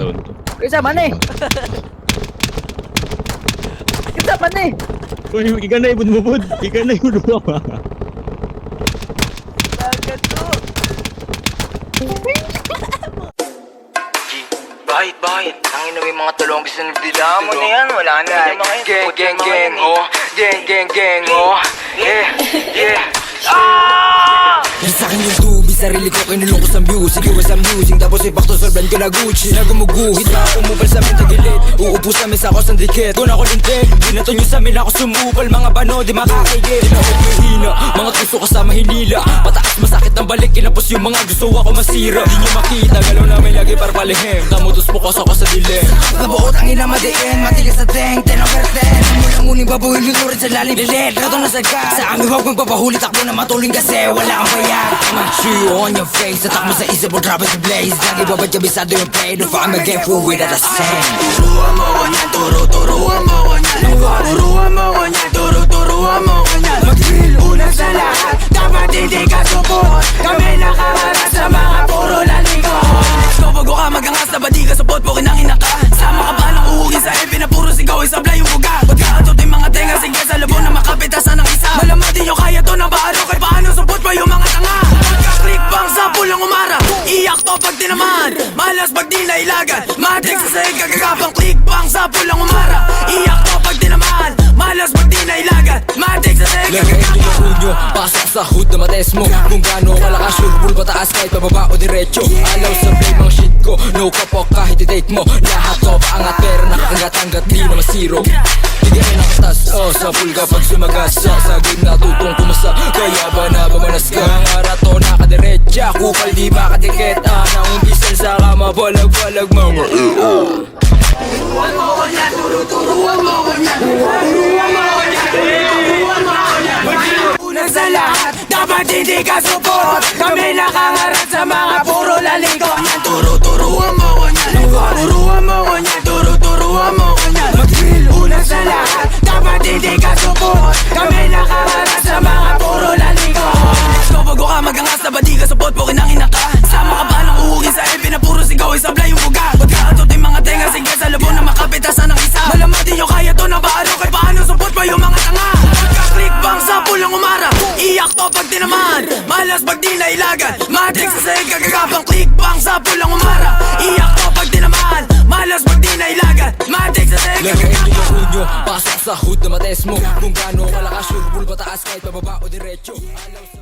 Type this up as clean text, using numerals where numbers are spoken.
taon to. Isa man eh. Isa man eh. Uy, ikan na ibon mo bud. Ikan na ibon mo. Agad to. Bakit? Ang ina yung mga tulong gusto nagdila mo na yan. Wala na yung mga yun. Gang, oh. Gang, oh. Yeah. Sa akin yung tubig, sarili ko kinulong ko sa music. Iwas ang music, tapos ay back to solve ka na Gucci. Na gumuguhit na ako mubal sa amin tagilid. Uupo sa mesa ako sa dikit. Doon ako lintik, binato nyo sa amin ako sumupal. Mga bano, di makakaigit. Di na ako hihina, mga tuso ka sa mahinila. Mataas masakit ang balik, kinapos yung mga gusto ako masira. Di nyo makita, galaw namin lagi para palihim. Kamutos po ako sa dilem. Nabuot ang ina madiin, matigas na teng, 10 over 10. Mula-muling babuhin lunurin sa lalim lilit. Rato na sagad, sa amin huwag magpapahuli. Takbo na matuling kasi wala kang bayad. I'ma chew you on your face. Tatak mo sa isip mo, drop it to blaze. Lagi babad kabisado yung play. Don't find me again for without a cent. Turuan mo ko niyan, turuan mo ko niyan. Turuan mo ko niyan, turuan mo ko niyan. Mag-drill, una sa lahat, dapat hindi ka support. Kami nakaharap sa mga puro lalikot. So bago ka magangas na ba di ka support, po kinangina ka. Sama ka ba ng uhugin sa EP na puro sigaw, isablay yung buga. Pagkaatot yung mga tenga, sige sa labo na makapitasan ng isa. Malamang di nyo kaya to ng baaro, kay paano support pa yung mga tanga. Pagka-click bang sa pulang umara, iyak to pag tinaman, malas pag di nailagan. Matrix sa sahig kagagapang click bang sa pulang umara, iyak to pag tinaman, malas pag di nailagan. Matrix sa sahig kagagapang unyo, pasok sa hood na mates mo. Kung gaano kalakas, sure bull pataas kahit pababa o diretso. Alaw sa blame ang shit ko, no kapok kahit i-date mo. Lahat to paangat pero nakakagat-anggat, di na masiro. Bigyan ng katas, sa pool kapag sumagasa. Sa game natutong kumasa, kaya ba na bamanas ka? Ngarato nakadiretsa, kupal di makadikit. Nang umpisal sa kama, balag-balag mga turuan mo ko niyan, turuan mo ko niyan. Turuan mo ko niyan, turuan mo ko niyan. Unang sa lahat, dapat hindi ka support. Kami nakaharap sa mga puro lalikot. Turuan mo ko niyan, turuan mo ko niyan. Turuan mo ko niyan. Mag-drill, unang sa lahat, dapat hindi ka support. Kami nakaharap sa mga puro lalikot. So bago ka magangas na ba di ka support, po kinangina ka. Sama ka ba ng uhugin sa EP na puro sigaw, isablay yung buga. Pagkaatot yung mga tenga, sige sa labo na makapitasan ng isa. Malamang di nyo kaya to ng baaro, kay paano support pa yung mga tanga. Pagka-click bang sa pulang umara, iyak to pag tinaman, malas pag di nailagan. Matrix sa sahig kagagapang click bang sa pulang umara, iyak to pag tinaman, malas pag di nailagan. Matrix sa sahig kagagapang unyo, pasok sa hood na mates mo. Kung gaano kalakas, sure bull pataas kahit pababa o diretso. Alaw sa